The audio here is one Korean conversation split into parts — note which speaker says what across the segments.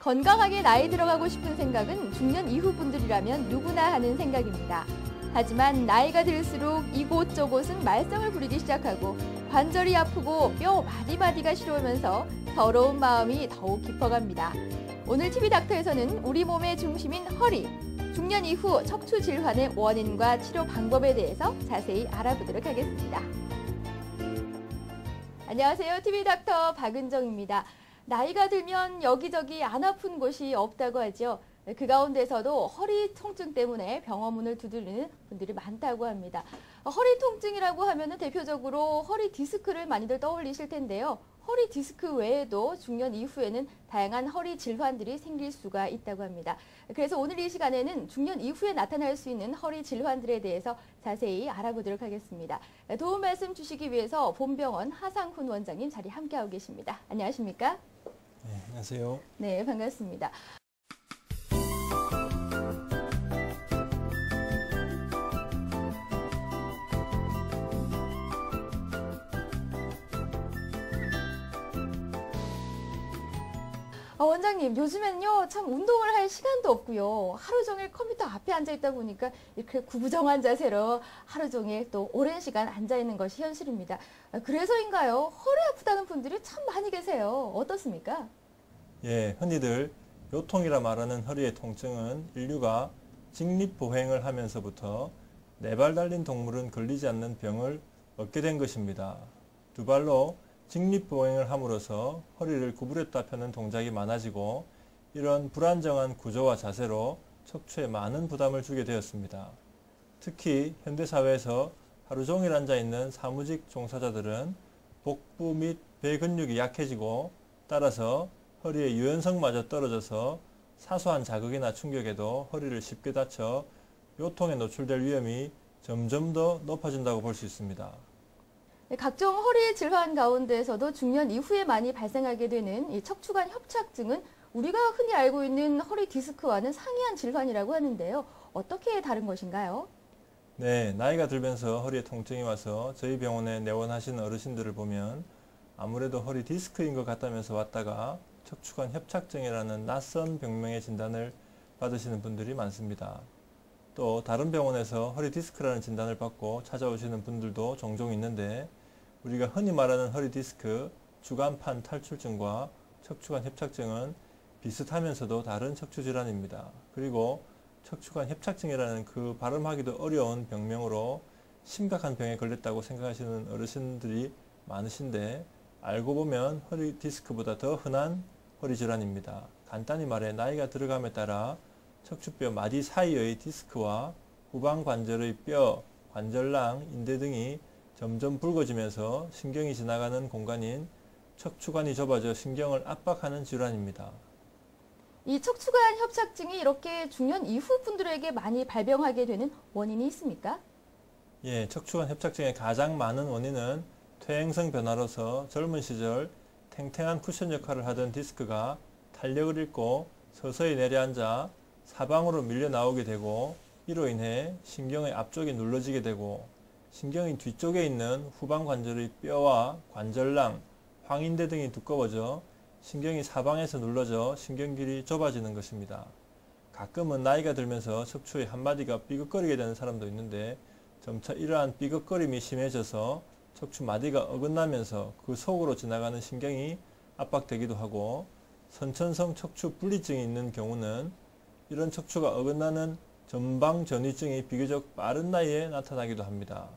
Speaker 1: 건강하게 나이 들어가고 싶은 생각은 중년 이후 분들이라면 누구나 하는 생각입니다. 하지만 나이가 들수록 이곳저곳은 말썽을 부리기 시작하고 관절이 아프고 뼈 마디마디가 시려우면서 더러운 마음이 더욱 깊어갑니다. 오늘 TV닥터에서는 우리 몸의 중심인 허리, 중년 이후 척추 질환의 원인과 치료 방법에 대해서 자세히 알아보도록 하겠습니다. 안녕하세요. TV닥터 박은정입니다. 나이가 들면 여기저기 안 아픈 곳이 없다고 하죠. 그 가운데서도 허리 통증 때문에 병원 문을 두드리는 분들이 많다고 합니다. 허리 통증이라고 하면 대표적으로 허리 디스크를 많이들 떠올리실 텐데요. 허리 디스크 외에도 중년 이후에는 다양한 허리 질환들이 생길 수가 있다고 합니다. 그래서 오늘 이 시간에는 중년 이후에 나타날 수 있는 허리 질환들에 대해서 자세히 알아보도록 하겠습니다. 도움 말씀 주시기 위해서 본병원 하상훈 원장님 자리 함께하고 계십니다. 안녕하십니까?
Speaker 2: 네, 안녕하세요.
Speaker 1: 네, 반갑습니다. 원장님, 요즘엔요, 참 운동을 할 시간도 없고요. 하루 종일 컴퓨터 앞에 앉아 있다 보니까 이렇게 구부정한 자세로 하루 종일 또 오랜 시간 앉아 있는 것이 현실입니다. 그래서인가요? 허리 아프다는 분들이 참 많이 계세요. 어떻습니까?
Speaker 2: 예, 흔히들 요통이라 말하는 허리의 통증은 인류가 직립보행을 하면서부터 네 발 달린 동물은 걸리지 않는 병을 얻게 된 것입니다. 두 발로 직립보행을 함으로써 허리를 구부렸다 펴는 동작이 많아지고 이런 불안정한 구조와 자세로 척추에 많은 부담을 주게 되었습니다. 특히 현대사회에서 하루 종일 앉아있는 사무직 종사자들은 복부 및 배 근육이 약해지고 따라서 허리의 유연성마저 떨어져서 사소한 자극이나 충격에도 허리를 쉽게 다쳐 요통에 노출될 위험이 점점 더 높아진다고 볼 수 있습니다.
Speaker 1: 각종 허리 질환 가운데서도 중년 이후에 많이 발생하게 되는 이 척추관 협착증은 우리가 흔히 알고 있는 허리 디스크와는 상이한 질환이라고 하는데요. 어떻게 다른 것인가요?
Speaker 2: 네, 나이가 들면서 허리에 통증이 와서 저희 병원에 내원하신 어르신들을 보면 아무래도 허리 디스크인 것 같다면서 왔다가 척추관 협착증이라는 낯선 병명의 진단을 받으시는 분들이 많습니다. 또 다른 병원에서 허리 디스크라는 진단을 받고 찾아오시는 분들도 종종 있는데 우리가 흔히 말하는 허리 디스크, 주간판 탈출증과 척추관 협착증은 비슷하면서도 다른 척추 질환입니다. 그리고 척추관 협착증이라는 그 발음하기도 어려운 병명으로 심각한 병에 걸렸다고 생각하시는 어르신들이 많으신데 알고 보면 허리 디스크보다 더 흔한 허리 질환입니다. 간단히 말해 나이가 들어감에 따라 척추뼈 마디 사이의 디스크와 후방 관절의 뼈, 관절랑, 인대 등이 점점 붉어지면서 신경이 지나가는 공간인 척추관이 좁아져 신경을 압박하는 질환입니다.
Speaker 1: 이 척추관 협착증이 이렇게 중년 이후 분들에게 많이 발병하게 되는 원인이 있습니까?
Speaker 2: 예, 척추관 협착증의 가장 많은 원인은 퇴행성 변화로서 젊은 시절 탱탱한 쿠션 역할을 하던 디스크가 탄력을 잃고 서서히 내려앉아 사방으로 밀려 나오게 되고 이로 인해 신경의 앞쪽이 눌러지게 되고 신경의 뒤쪽에 있는 후방 관절의 뼈와 관절랑, 황인대 등이 두꺼워져 신경이 사방에서 눌러져 신경길이 좁아지는 것입니다. 가끔은 나이가 들면서 척추의 한마디가 삐걱거리게 되는 사람도 있는데 점차 이러한 삐걱거림이 심해져서 척추 마디가 어긋나면서 그 속으로 지나가는 신경이 압박되기도 하고 선천성 척추 분리증이 있는 경우는 이런 척추가 어긋나는 전방전이증이 비교적 빠른 나이에 나타나기도 합니다.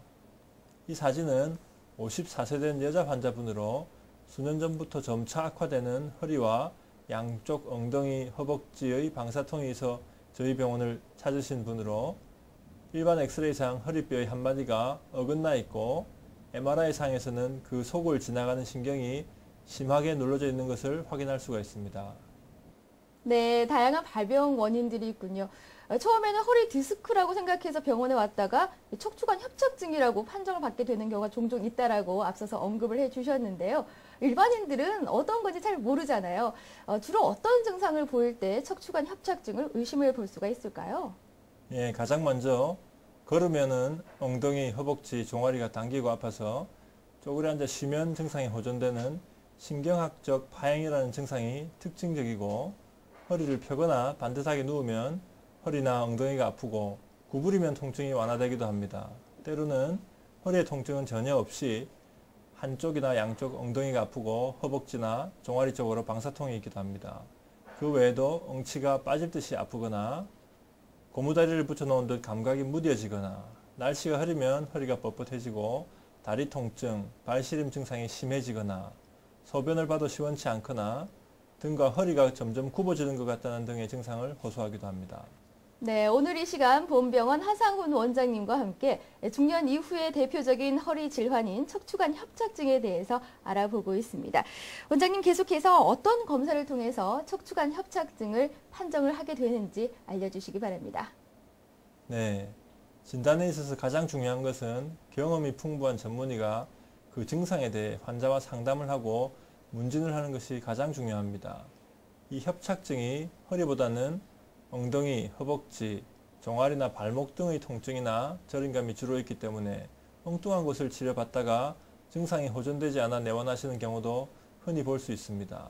Speaker 2: 이 사진은 54세 된 여자 환자분으로 수년 전부터 점차 악화되는 허리와 양쪽 엉덩이, 허벅지의 방사통에서 저희 병원을 찾으신 분으로 일반 엑스레이상 허리뼈의 한마디가 어긋나 있고 MRI상에서는 그 속을 지나가는 신경이 심하게 눌러져 있는 것을 확인할 수가 있습니다.
Speaker 1: 네, 다양한 발병 원인들이 있군요. 처음에는 허리 디스크라고 생각해서 병원에 왔다가 척추관 협착증이라고 판정을 받게 되는 경우가 종종 있다라고 앞서서 언급을 해주셨는데요. 일반인들은 어떤 건지 잘 모르잖아요. 주로 어떤 증상을 보일 때 척추관 협착증을 의심을 볼 수가 있을까요?
Speaker 2: 예, 가장 먼저 걸으면은 엉덩이, 허벅지, 종아리가 당기고 아파서 쪼그려 앉아 쉬면 증상이 호전되는 신경학적 파행이라는 증상이 특징적이고 허리를 펴거나 반듯하게 누우면 허리나 엉덩이가 아프고 구부리면 통증이 완화되기도 합니다. 때로는 허리의 통증은 전혀 없이 한쪽이나 양쪽 엉덩이가 아프고 허벅지나 종아리 쪽으로 방사통이 있기도 합니다. 그 외에도 엉치가 빠질 듯이 아프거나 고무다리를 붙여놓은 듯 감각이 무뎌지거나 날씨가 흐리면 허리가 뻣뻣해지고 다리 통증, 발시림 증상이 심해지거나 소변을 봐도 시원치 않거나 등과 허리가 점점 굽어지는 것 같다는 등의 증상을 호소하기도 합니다.
Speaker 1: 네, 오늘 이 시간 보험병원 하상훈 원장님과 함께 중년 이후의 대표적인 허리 질환인 척추관 협착증에 대해서 알아보고 있습니다. 원장님 계속해서 어떤 검사를 통해서 척추관 협착증을 판정을 하게 되는지 알려주시기 바랍니다.
Speaker 2: 네, 진단에 있어서 가장 중요한 것은 경험이 풍부한 전문의가 그 증상에 대해 환자와 상담을 하고 문진을 하는 것이 가장 중요합니다. 이 협착증이 허리보다는 엉덩이, 허벅지, 종아리나 발목 등의 통증이나 저림감이 주로 있기 때문에 엉뚱한 곳을 치료받다가 증상이 호전되지 않아 내원하시는 경우도 흔히 볼 수 있습니다.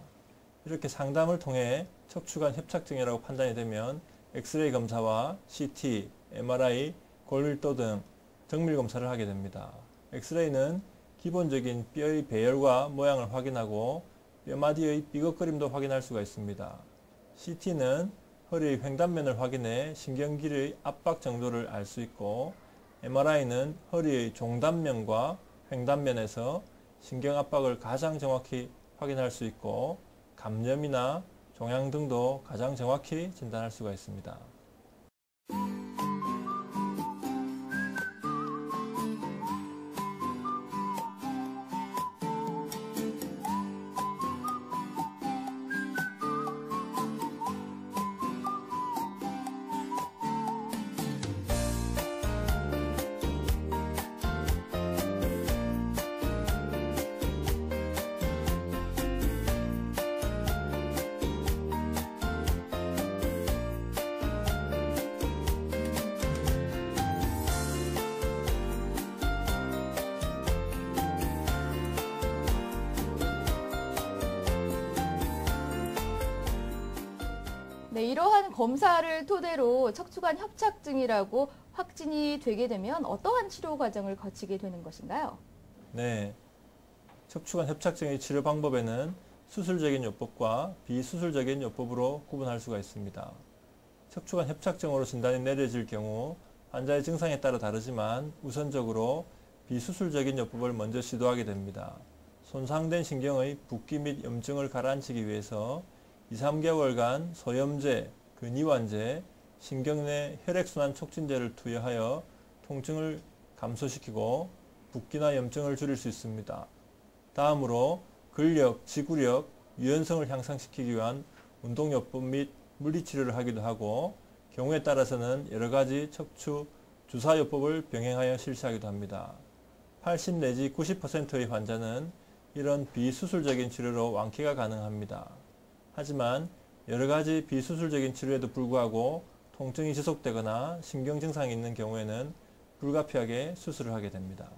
Speaker 2: 이렇게 상담을 통해 척추관 협착증이라고 판단이 되면 엑스레이 검사와 CT, MRI, 골밀도 등 정밀 검사를 하게 됩니다. 엑스레이는 기본적인 뼈의 배열과 모양을 확인하고 뼈마디의 삐걱거림도 확인할 수가 있습니다. CT는 허리의 횡단면을 확인해 신경길의 압박 정도를 알 수 있고 MRI는 허리의 종단면과 횡단면에서 신경 압박을 가장 정확히 확인할 수 있고 감염이나 종양 등도 가장 정확히 진단할 수가 있습니다.
Speaker 1: 네, 이러한 검사를 토대로 척추관 협착증이라고 확진이 되게 되면 어떠한 치료 과정을 거치게 되는 것인가요?
Speaker 2: 네, 척추관 협착증의 치료 방법에는 수술적인 요법과 비수술적인 요법으로 구분할 수가 있습니다. 척추관 협착증으로 진단이 내려질 경우 환자의 증상에 따라 다르지만 우선적으로 비수술적인 요법을 먼저 시도하게 됩니다. 손상된 신경의 붓기 및 염증을 가라앉히기 위해서 2~3개월간 소염제, 근이완제, 신경 내 혈액순환 촉진제를 투여하여 통증을 감소시키고 붓기나 염증을 줄일 수 있습니다. 다음으로 근력, 지구력, 유연성을 향상시키기 위한 운동요법 및 물리치료를 하기도 하고 경우에 따라서는 여러가지 척추 주사요법을 병행하여 실시하기도 합니다. 80 내지 90%의 환자는 이런 비수술적인 치료로 완쾌가 가능합니다. 하지만 여러가지 비수술적인 치료에도 불구하고 통증이 지속되거나 신경 증상이 있는 경우에는 불가피하게 수술을 하게 됩니다.